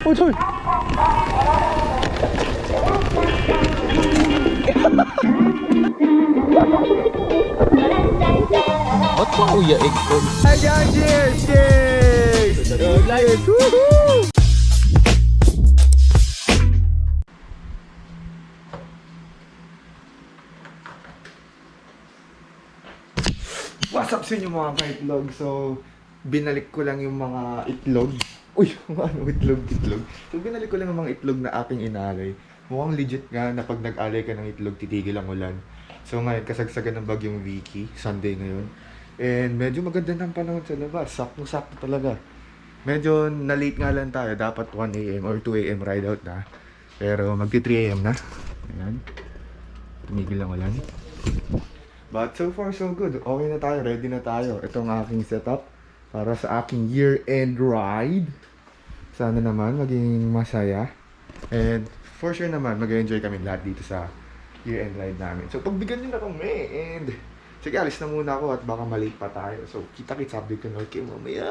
Oh, sorry. Ba't pa kuya ikon? Ayan, cheers! Cheers! Cheers! Woohoo! What's up sa inyo mga ka-itlog? So, binalik ko lang yung mga itlog. Uy, ano itlog? So, binalik ko lang yung mga itlog na aking inalay. Mukhang legit nga na pag nag-alay ka ng itlog, titigil ang ulan. So ngayon, kasagsagan ng bagyong Vicky, Sunday ngayon. And medyo maganda ng panahon sa labas. Sakto-sakto talaga. Medyo na-late nga lang tayo. Dapat 1 AM or 2 AM ride out na. Pero magti 3 AM na. Ayan. Tumigil ang ulan. But so far so good. Okay na tayo. Ready na tayo. Ito ang aking setup para sa aking year-end ride. Sana naman maging masaya. And for sure naman, mag-enjoy kami lahat dito sa year-end ride namin. So pagbigyan nyo na kami. And sige, alis na muna ako at baka malate pa tayo. So kita-kits update ko na kayo mamaya.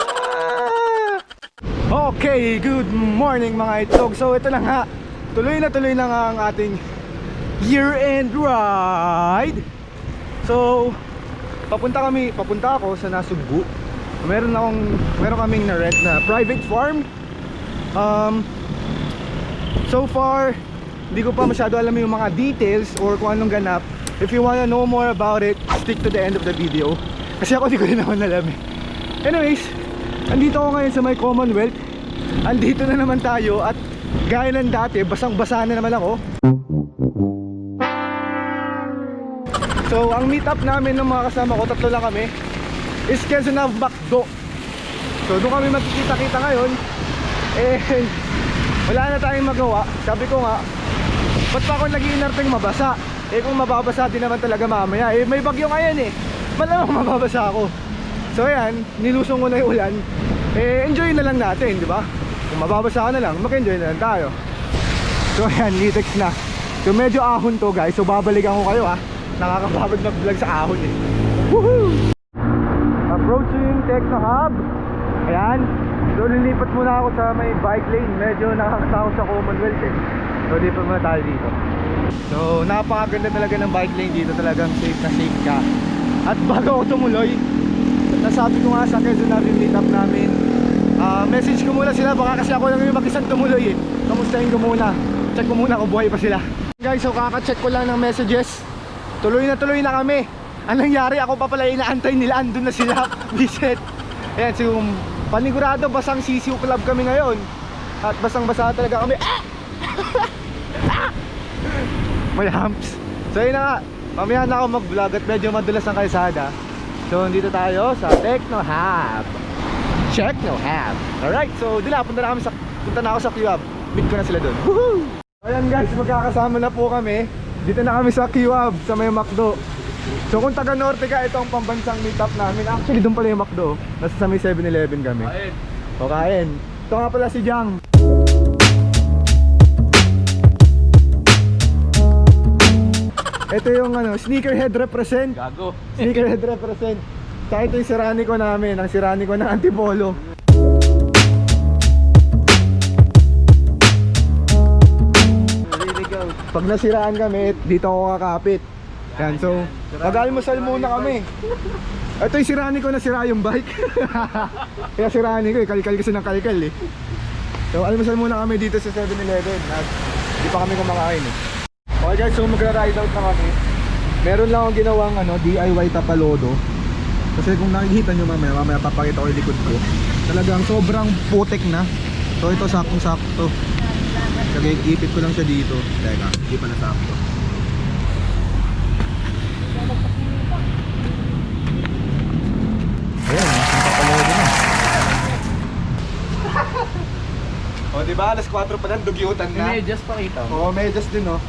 Okay, good morning mga itlog. So ito lang ha. Tuloy na ang ating year-end ride. So papunta ako sa Nasugbu. Meron kaming na-rent na private farm. So far, hindi ko pa masyado alam yung mga details or kung anong ganap. If you wanna know more about it, stick to the end of the video. Kasi ako di ko rin naman alam eh. Anyways, andito ako ngayon sa may Commonwealth. Andito na naman tayo at gaya ng dati, basang-basa na naman ako. So, ang meet up namin ng mga kasama ko, tatlo lang kami, is Quezon Macdo. So, doon kami magkikita-kita ngayon. And wala na tayong magawa. Sabi ko nga, ba't pa ako nag-iinarteng mabasa? Eh kung mababasa din naman talaga mamaya. Eh may bagyo ngayon eh. Malamang mababasa ako. So ayan, nilusong ko na yung ulan. Eh enjoy na lang natin, di ba? Kung mababasa ka na lang, mag-enjoy na lang tayo. So ayan, litex na. So medyo ahon to guys. So babalikan ko kayo ha. Nakakapagod na vlog sa ahon eh. Woohoo! Approaching Techno Hub. Ayan. So lilipat muna ako sa may bike lane. Medyo nakakatakot sa Commonwealth eh. So dito muna tayo dito. So napakaganda talaga ng bike lane dito. Talagang safe na safe ka. At bago ako tumuloy, nasabi ko nga sa Quezon natin meet up namin, message ko muna sila. Baka kasi ako lang yung mag-isang tumuloy eh. Kamustahin ko muna. Check ko muna kung buhay pa sila. Guys, so kaka-check ko lang ng messages. Tuloy na kami. Anong nangyari? Ako pa pala inaantay nila. Andun na sila. Visit. Ayan, so panigurado basang sisiw club kami ngayon. At basang basa talaga kami. May humps. So yun na nga, mamaya na ako mag-vlog at medyo madulas ang kalsada. So dito tayo sa Techno Hub. Techno Hub. Alright, so dila, punta na ako sa Q-Hub. Meet ko na sila doon. Woohoo! Ayan guys, magkakasama na po kami. Dito na kami sa Q-Hub, sa may McDo. So kung taga Norte ka, ito ang pambansang meetup namin. Actually doon pala yung McDo. Nasa sa may 7-Eleven kami. Kain. O kain. Ito nga pala si Jang. Ito yung sneakerhead represent. Gago. Sneakerhead represent. Saka ito yung sirani ko namin. Ang sirani ko ng Antipolo. Pag nasiraan kami, dito ako kakapit. Yan, so mag-almusal muna kami. Ito yung sirani ko, nasira yung bike. Kaya sirani ko, kalkal kasi ng kalkal eh. So almusal muna kami dito sa 7-Eleven. Hindi pa kami kumakain eh. Okay guys, so magra-ride out na kami. Meron lang akong ginawang DIY tapalodo. Kasi kung nakikita nyo mamaya papakita ko yung likod ko. Talagang sobrang putik na. So ito saktong-sakto. Kaya ipit ko lang siya dito. Teka, hindi pa nasakto. Ayan, napapalodo na. O diba, alas 4 pa lang, dugyutan na. Medyas pa kita. Oo, medyas din oh.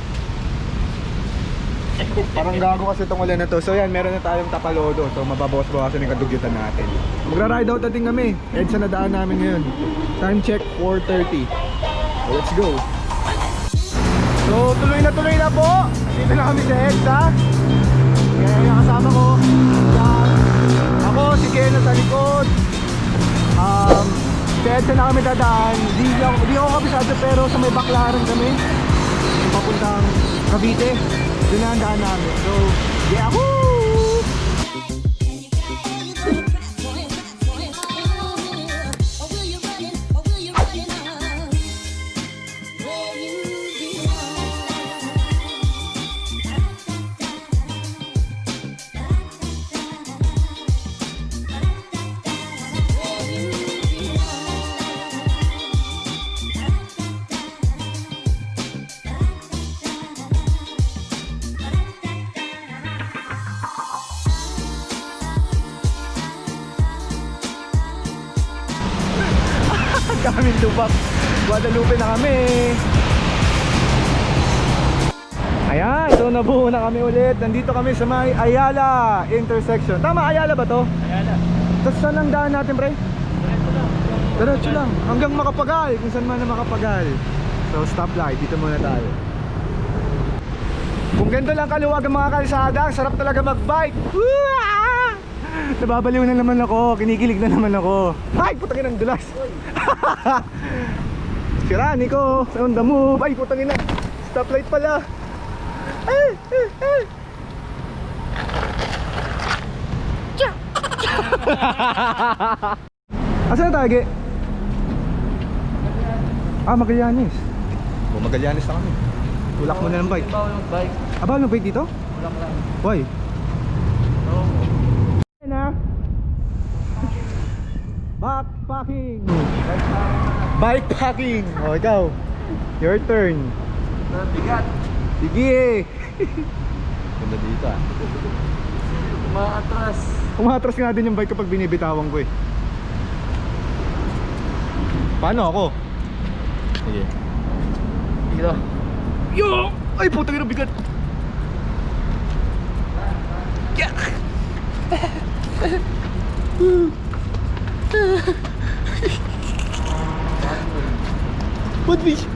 Parang gago kasi itong ulan na to. So yan, meron na tayong tapalodo. So mababawas-bawasan yung kadugyutan natin. Magra-ride out natin kami. EDSA na daan namin ngayon. Time check 4:30. So let's go. So tuloy na po. Dito na kami sa EDSA. Kaya yung kasama ko, ako, si Ken sa likod. Diretso na kami dadaan. Di ako kabisado pero sa may baklaran kami. Papuntang Cavite. Doon na ang daan namin. So, yeah, woo! Kaming lubak. Guadalupe na kami. Ayan, so nabuo na kami ulit. Nandito kami sa may Ayala intersection. Tama, Ayala ba to? Ayala. Tapos saan ang daan natin, pre? Diretso lang. Hanggang Makapagal, kung saan man na Makapagal. So stoplight, dito muna tayo. Kung ganito lang kaluwag ang mga kalsada, sarap talaga mag-bike. Nababaliw na naman ako, kinikilig na naman ako. Ay, putangin ang dulas. Sira, Nico, on the move. Ay, putangin na. Stoplight pala. Asan na tayo, Ge? Magallanes. Magallanes na kami. Tulak mo na ng bike. Bawal ng bike dito? Tulak lang. Why? Bikepacking. Bikepacking. O, ikaw. Your turn. Bigat. Sige. Ganda dito ah. Umaatras. Umatras nga din yung bike kapag binibitawan ko eh. Paano ako? Sige. Dito. Yo! Ay, putang ina, bigat. What fish?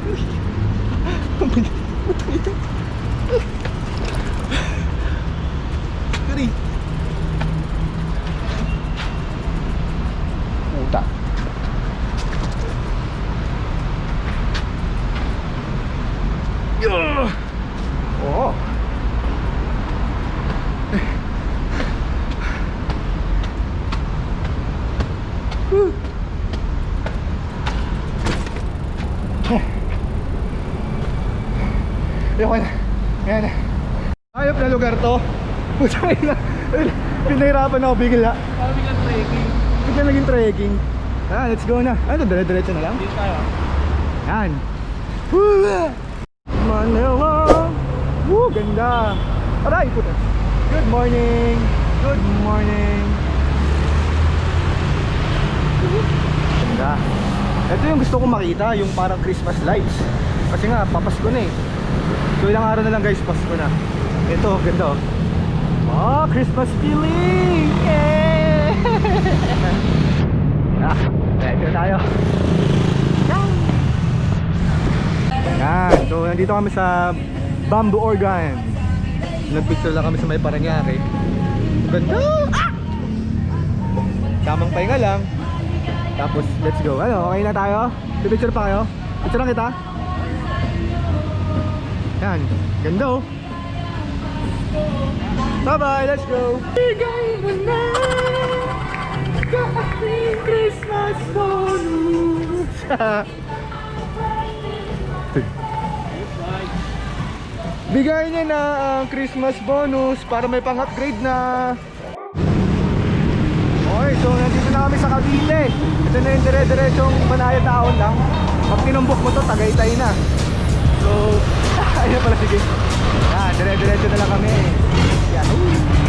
Kari. Puta. Oh. Ayan na. Ayop na lugar to. Putay na. Pinahirapan ako bigla. Parang biglang trekking. Bigla naging trekking. Let's go na. Ano, dire-diretso na lang? Dito tayo. Yan. Manila. Ganda. Aray, puta. Good morning. Good morning. Ganda. Ito yung gusto kong makita, yung parang Christmas lights. Kasi nga, papasko na eh. So ilang araw na lang guys, Pasko na. Ito, ganda oh. Christmas feeling! Yeah! Ready na tayo. Yan, so nandito kami sa Bamboo Organ. Nagpicture lang kami sa may Paranaque. Ganda! Tamang pahinga lang. Tapos, let's go. Ano, okay na tayo? Pipicture pa kayo? Picture lang kita? Yan, ganda oh. Bye bye, let's go. Bigay mo na sa aking Christmas bonus. Bigay niya na ang Christmas bonus para may pang-upgrade na. Okay, so nandito na kami sa Cavite. Ito na yung dire-diretsong Banayad Taon lang. Pag tinumbok mo to, Tagaytay na. So, ayun pala, sige. Dire-diretso na lang kami. Yahoo!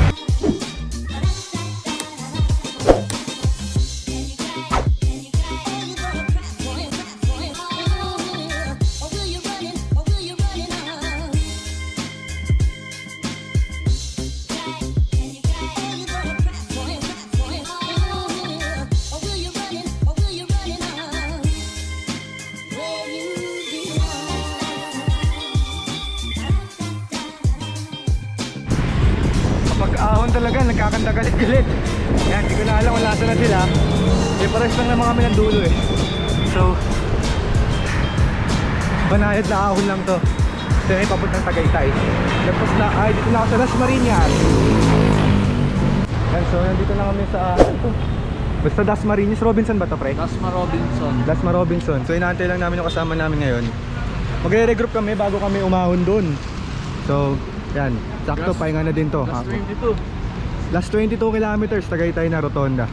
Pag-ahon talaga, nagkakanda galit-galit. Yan, hindi ko na alam kung lasa na sila. Eh, pares lang naman kami ng dulo eh. So, banayad na ahon lang to. Ito yung papuntang Tagaytay. Tapos na, dito na ako sa Las Marinas. Yan, so nandito na kami sa, basta Das Marinas. Robinson ba to, pre? Dasma Robinson. Dasma Robinson. So inaantay lang namin yung kasama namin ngayon. Magre-regroup kami bago kami umahon dun. So, yan. Sakto, pahinga na din to. Last 22. Last 22 kilometers, Tagaytay na Rotonda.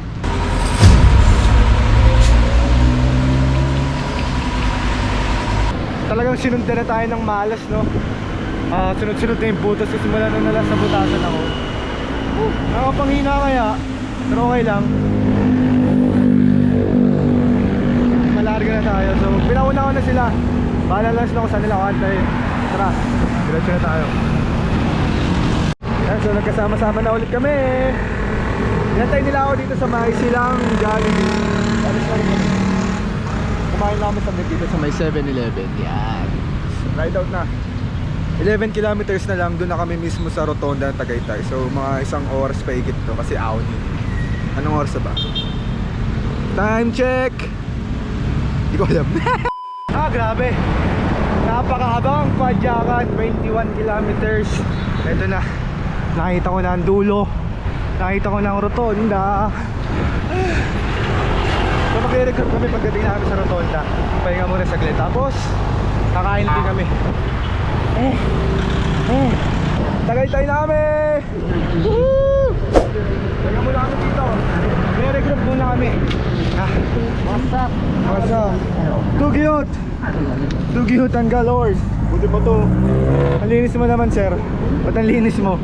Talagang sinundan na tayo ng malas, no? Sunod-sunod na yung butas kasi simula na nalang sa butasan ako. Nakapanghina kaya, pero okay lang. Malarga na tayo, so pinauna ko na sila. Bahala lang sila kung saan nila ako antay. Tara, diretso na tayo. Yan, so nagkasama-sama na ulit kami. Inantay nila ako dito sa may silang Jollibee. Kumain lang kami sa dito sa may 7-Eleven. Yan, ride out na. 11 kilometers na lang, doon na kami mismo sa Rotonda ng Tagaytay. So mga 1 oras pa higit to kasi ahon yun. Anong oras ba? Time check! Hindi ko alam. Grabe. Napakahabang padyakan, 21 kilometers. Ito na. Nakita ko na ang dulo. Nakita ko na ang Rotonda. So mag-record kami pagdating namin sa Rotonda. Pahinga muna saglit. Tapos kakain din kami. Tagaytay namin! Woohoo! Pahinga muna kami dito. Mag-record muna kami. What's up? What's up? Too cute! Too cute ang galores. Buti mo to. Ang linis mo naman, sir. Ba't ang linis mo?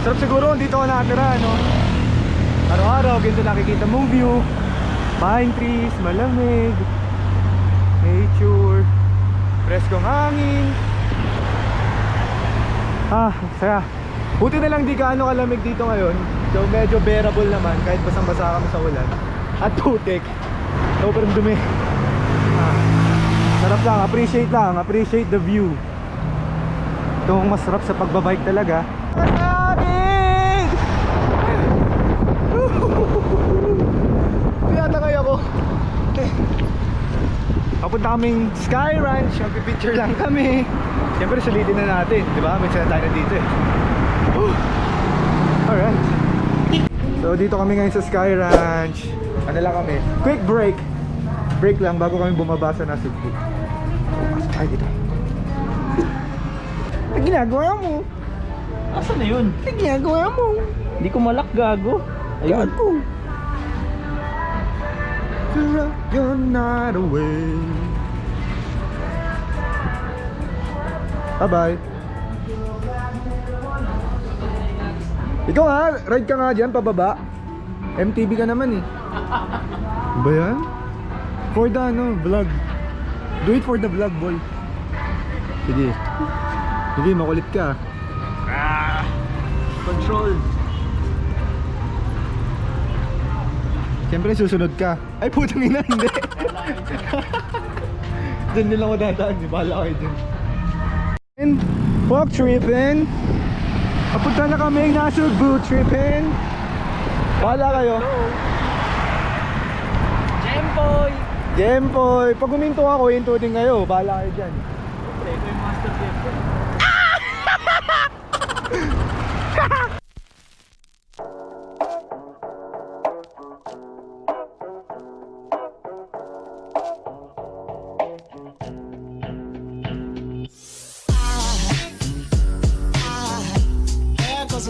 Sarap siguro dito ka nakatira, no? Araw-araw, ganito nakikita mong view. Pine trees, malamig, nature, preskong hangin. Saya. Buti na lang di gaano kalamig dito ngayon. So medyo bearable naman kahit basang-basa kami sa ulan. At putik. Sobrang dumi. Sarap lang, appreciate the view. Ito ang masarap sa pagbabike talaga. Masakit! Pinatangay ako. Papunta kaming Sky Ranch. Magpipicture lang kami. Siyempre sulitin na natin, di ba? Minsan na tayo na dito eh. Alright. So dito kami ngayon sa Sky Ranch. Ano lang kami? Quick break. Break lang bago kami bumaba sa Nasugbu. Ay, dito. Ang ginagawa mo? Asan na yun? Ang ginagawa mo? Hindi ko malak, gago. Ayun. Gago. You're not away. Bye-bye. Ikaw nga, ride ka nga dyan, pababa. MTV ka naman eh. Ba yan? For the vlog. Do it for the vlog, boy. Sige. Sige, makulit ka. Control. Siyempre susunod ka. Ay putang ina, hindi. Diyan nila ako dadaan, di bahala kayo dyan. Walk trippin'. Papunta na kami Nasugbu trippin'. Bahala kayo. Gemboy! Gemboy! Pag huminto ako, hinto din kayo. Bahala kayo dyan. Ito yung master Gemboy.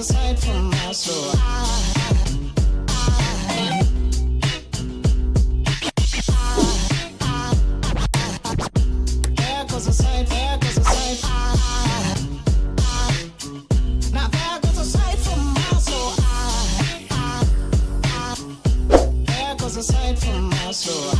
Aside from my soul, there goes a sight, there goes a sight. Now there goes a sight from my soul. There goes a sight from my soul.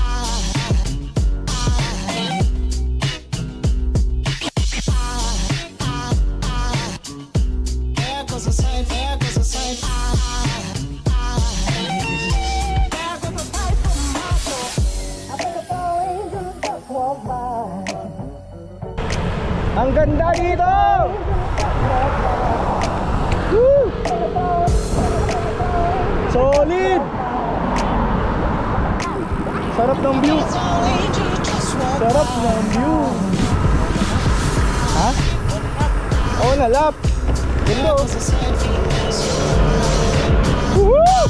Ang ganda dito! Woo! Solid! Sarap ng view. Sarap ng view. Ha? Oo, nalap. Ganda oh. Woohoo!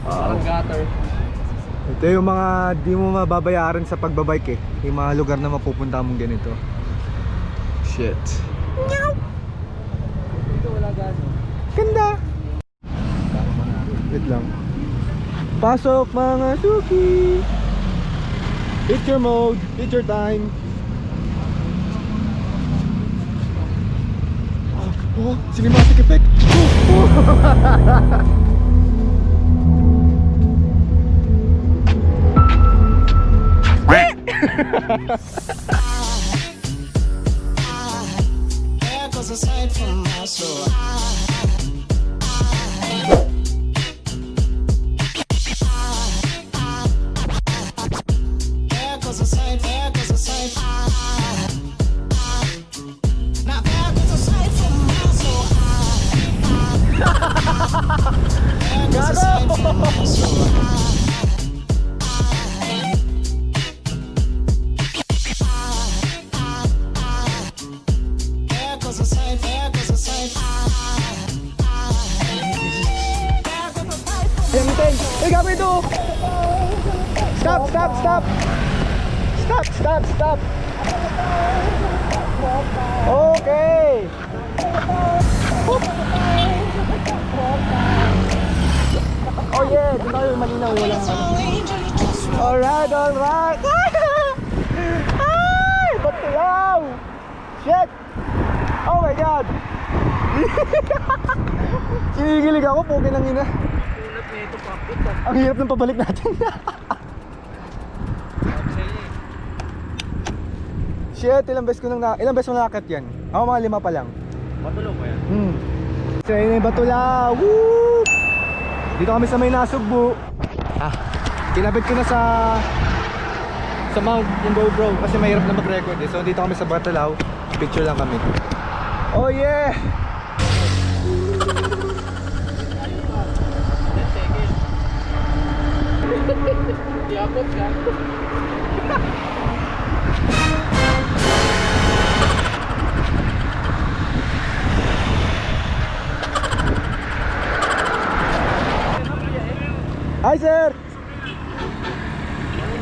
Parang gutter. Ito yung mga di mo mababayaran sa pagbabike eh. Yung mga lugar na mapupunta mong ganito. Shit. Dito wala gano'n. Ganda. Wait lang. Pasok mga suki. Picture mode, picture time. Oh, cinematic effect. There goes a sight from my soul. There goes a sight, there goes a sight. Now there goes a sight from my soul. There goes a sight from my soul. Teng. Eh, gabi ito. Stop. Stop. Okay. Oh yeah, dito tayo malinaw. Walang Alright. Ay, ba't kayaw? Shit. Oh my god. Sinigilig ako, pukin ng ina. Ang hirap ng pabalik natin. Shit, ilang beses mo nakakit yan? Ako mga 5 pa lang. Matulog ko yan. Sa inyo yung Batula. Woo! Dito kami sa may Nasugbu. Kinabit ko na sa mount yung GoPro kasi mahirap na mag-record eh. So dito kami sa Batulaw. Picture lang kami. Oh yeah! Diabot ka. Hi sir!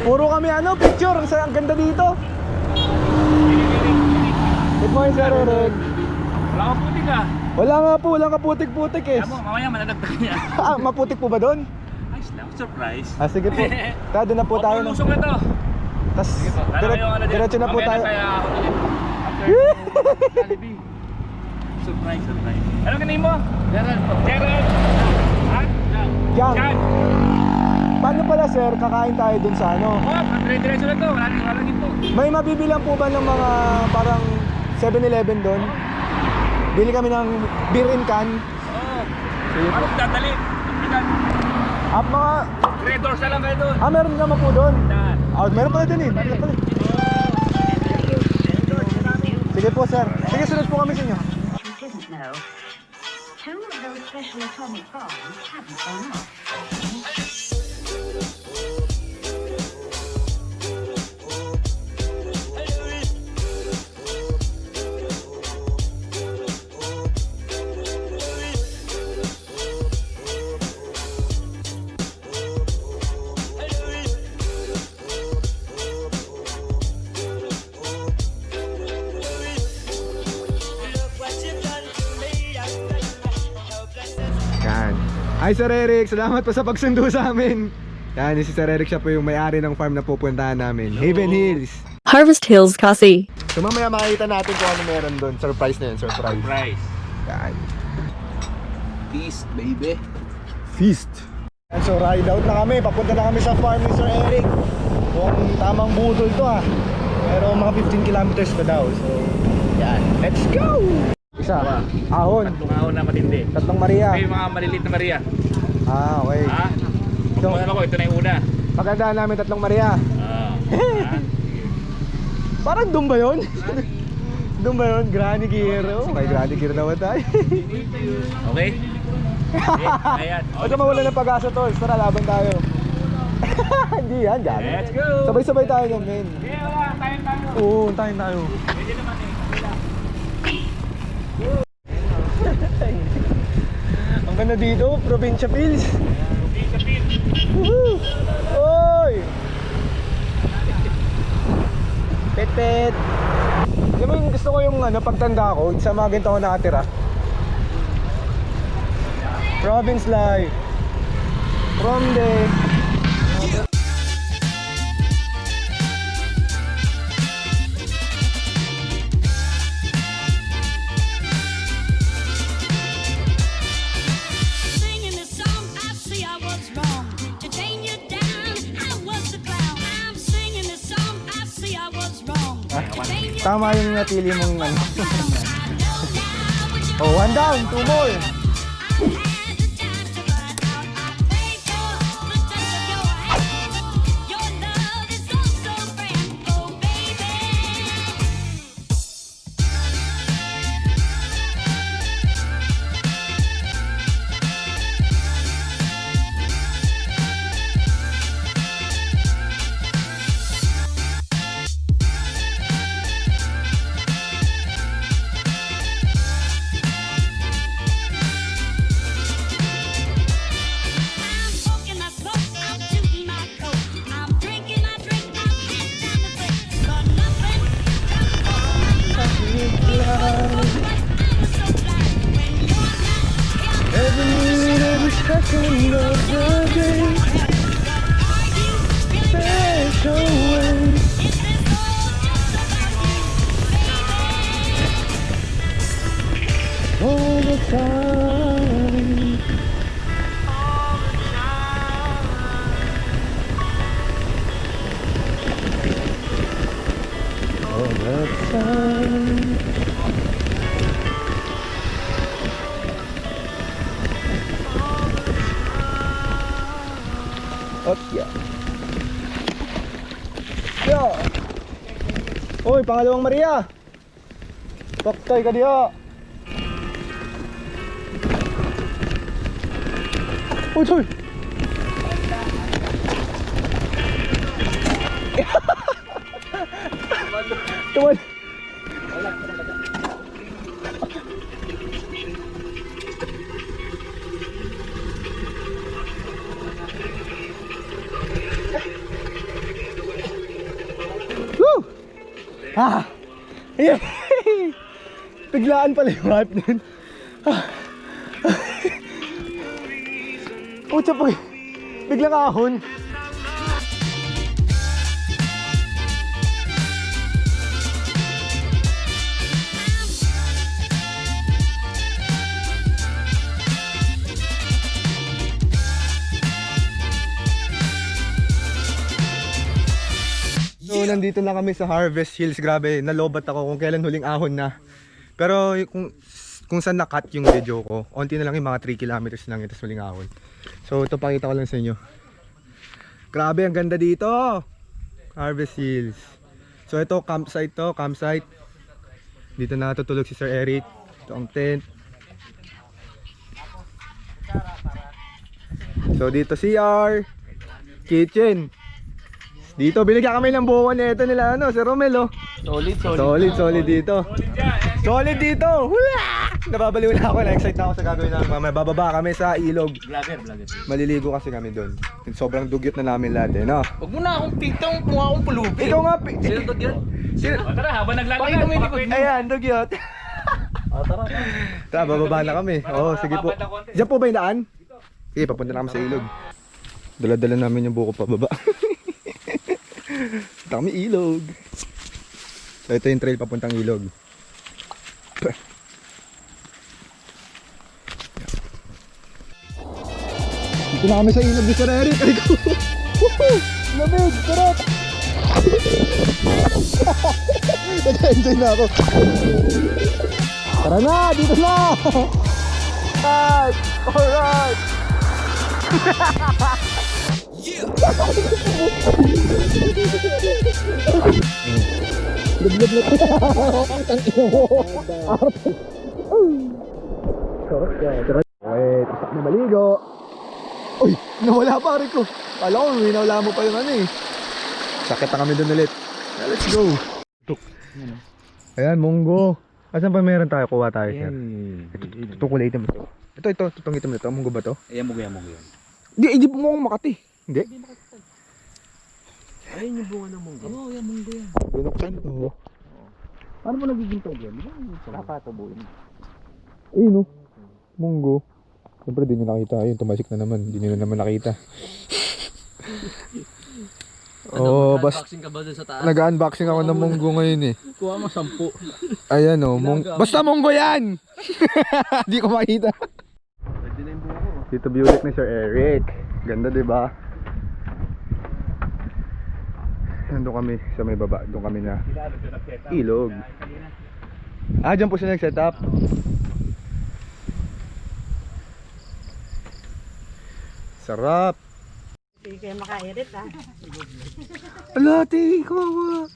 Puro kami picture. Ang ganda dito. Good morning sir Eric. Wala ka puti ka. Walang kaputik-putik eh. Alam mo, mamaya manadagdag niya. Maputik po ba doon? Ayos lang, surprise. Sige po. Doon na po tayo. Lusok na to. Tas diretso na po tayo. Jollibee. Surprise. Ano kanin mo? Gerald. Yang. Paano pala sir, kakain tayo dun sa Oh, dire-diretso na to. Wala dito. May mabibilang po ba ng mga parang 7-Eleven doon? Bili kami ng beer in can. Ano dadali? Mga Red doors na lang kayo doon. meron naman po doon. Dan. Meron pala din eh. Sige po sir. Sige, sunod po kami sa inyo. Didn't know. Two of those special atomic bombs haven't gone off. Hi Sir Eric, salamat po sa pagsundo sa amin. Yan, si Sir Eric, siya po yung may-ari ng farm na pupuntahan namin. Hello. Haven Hills. Harvest Hills kasi. So mamaya makikita natin kung ano meron doon. Surprise na yun, surprise. Yan. Feast, baby. Feast. And so ride out na kami, papunta na kami sa farm ni Sir Eric. Kung tamang budol to pero mga 15 kilometers pa daw. So yan, let's go! Isa, ahon. Tatlong ahon na matindi. Tatlong Maria. Okay, mga maliliit na Maria. Okay. So, ako, ito na yung una. Pagandaan namin tatlong Maria. Parang doon ba yun? Doon ba yun? Granny Gear. Oh, may Granny Gear naman tayo. Okay? Ayan. Huwag ka mawala ng pag-asa, tol. Tara, laban tayo. Hindi yan, gano'n. Let's go! Sabay-sabay tayo ng men. Okay, wala. Tayo. Oo, tayo. Pwede naman Ang ganda dito, probinsya feels. Probinsya feels. Woohoo! Oy! Pet. Alam mo yung gusto ko yung pagtanda ko, sa mga ganito ako nakatira. Province life. From the Singing this song, I see I was wrong. To tame you down, I was the clown. I'm singing this song, I see I was wrong. To tame you tama yung napili mong down, I know now what you Oh, one down, two more. had the time to find out. I pray for the touch of your hand. Your love is so, so grand. Oh, baby. I'm smoking, I smoke, I'm shooting my coat. I'm drinking, I drink, I'm head down the thing. But nothing comes close to my love. I was so glad when you're not here. Every minute, every second of the day. Are you feeling Special way. Is this all just about you, baby? All the time. All the time. Yeah. Yeah. Oy, pangalawang Maria. Paktay ka diya. Uy, uy. Tumal. Woo! Ah! Yeah. Biglaan pala yung hype nun. Pucha po, biglang ahon. So nandito na kami sa Harvest Hills. Grabe, nalobat ako kung kailan huling ahon na. Pero kung saan na-cut yung video ko, onti na lang yung mga 3 kilometers lang ito huling ahon. So ito pakita ko lang sa inyo. Grabe, ang ganda dito. Harvest Hills. So ito campsite to, campsite. Dito natutulog si Sir Eric. Ito ang tent. So dito CR, kitchen. Dito binigyan kami ng buwan nito nila Sir Romel. Solid dito. Solid dito. Hula! Nababaliw na ako, na-excite na ako sa gagawin namin. Mamaya bababa kami sa ilog. Vlogger. Maliligo kasi kami doon. Sobrang dugyot na namin lahat no? Huwag mo na akong pintong kung akong pulubi. Ikaw nga Sino to yun? O tara, habang naglalakad. Ayan, dugyot. Tara, bababa na kami. Oo, sige po. Diyan po ba yung daan? Sige, papunta na kami sa ilog. Dala-dala namin yung buko pababa. Dami ilog. So ito yung trail papuntang ilog. Dito na kami sa ilog ni Sir Eric. Ay ko. Woohoo! Lamig! Sarap! Nag-enjoy na ako. Tara na! Dito na! Alright! Alright! Yeah! Wait, isak na maligo. Uy, nawala pa rin ko. Kala ko, winawala mo pa yung ano eh. Sakit na kami doon ulit. Let's go. Ayan, munggo. Asan pa meron tayo? Kuha tayo, sir. Ito kulay itim ito. Ito, itong itim nito. Munggo ba to? Ayan mo yan. Hindi mo akong makati. Hindi? Ayun yung bunga ng munggo. Oo, yan munggo yan. Binuksan to. Paano mo nagiging tawag yan? Kakatabuin. Ayun no. Munggo. Siyempre di nyo nakita. Ayun, tumasik na naman. Di nyo na naman nakita. Oh, Unboxing ka ba dun sa taas? nag-unboxing ako ng munggo ngayon eh. Kuha mo 10. Ayan o, basta munggo yan! Di ko makita. Pwede na yung bunga ko. Dito Buick ni Sir Eric. Ganda diba? Nandun kami sa may baba. Doon kami na ilog. Dyan po siya nag-set up. Sarap. Hindi kayo maka-edit ha. Alati, kawawa.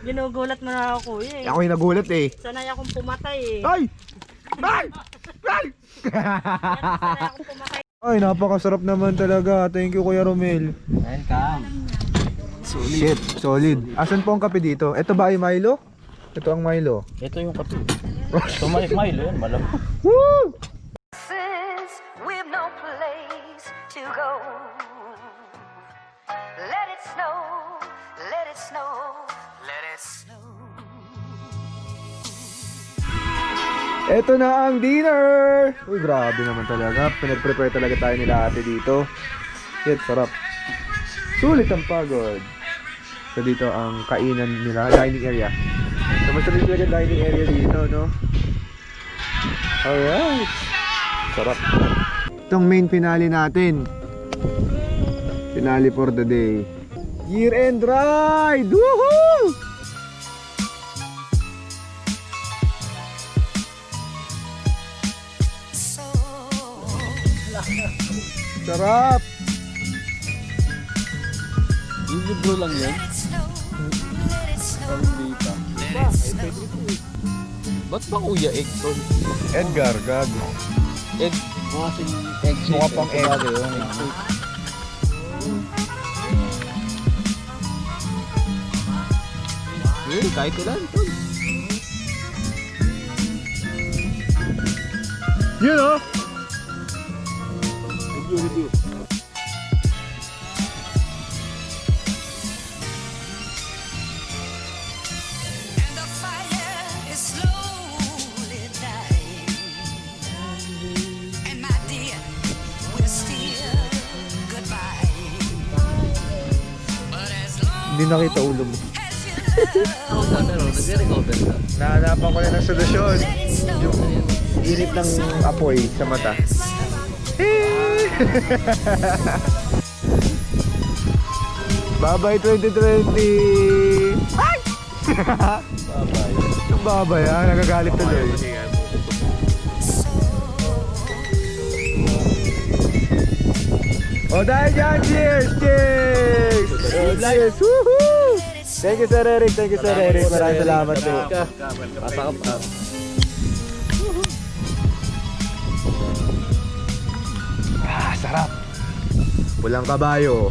Ginugulat mo na ako kuya eh. Ako yung nagulat eh. Sanay akong pumatay eh. Ay! Ay! Ay! Sanay akong pumatay. Ay, napakasarap naman talaga. Thank you, Kuya Romel. Welcome. Shit, solid. Asan po ang kape dito? Ito ba ay Milo? Ito ang Milo. Ito yung kape. Ito Milo yan, malam. Woo! We've no place to go. Let it snow, let it snow, let it snow. Ito na ang dinner! Uy, grabe naman talaga. Pinag-prepare talaga tayo nila ate dito. Shit, sarap. Sulit ang pagod. So dito ang kainan nila, dining area. So mas sulit talaga dining area dito, no? Alright! Sarap. Itong main finale natin. Finale for the day. Year-end ride! Woohoo! Sarap! Yung libro lang yan. Parang data. Ba't ba kuya egg to? Edgar, gago. Egg. Mukha sing egg shape. Mukha pang egg. Kahit ilan. Yun o! Review. And the fire is slowly dying. And my dear, we're still goodbye. But as long Hindi nakita ulo mo. as you love, Pero nag-recover ka. Nahanapan ko na ng solusyon. Yung init ng apoy sa mata. Bye-bye 2020! Ay! Bye-bye. Yung babay ha, nagagalit tuloy. O dahil dyan, cheers! Cheers! Cheers! Woohoo! Thank you Sir Eric, thank you Sir Eric. Maraming salamat po. Pasakap ka. Ah, sarap! Pulang kabayo.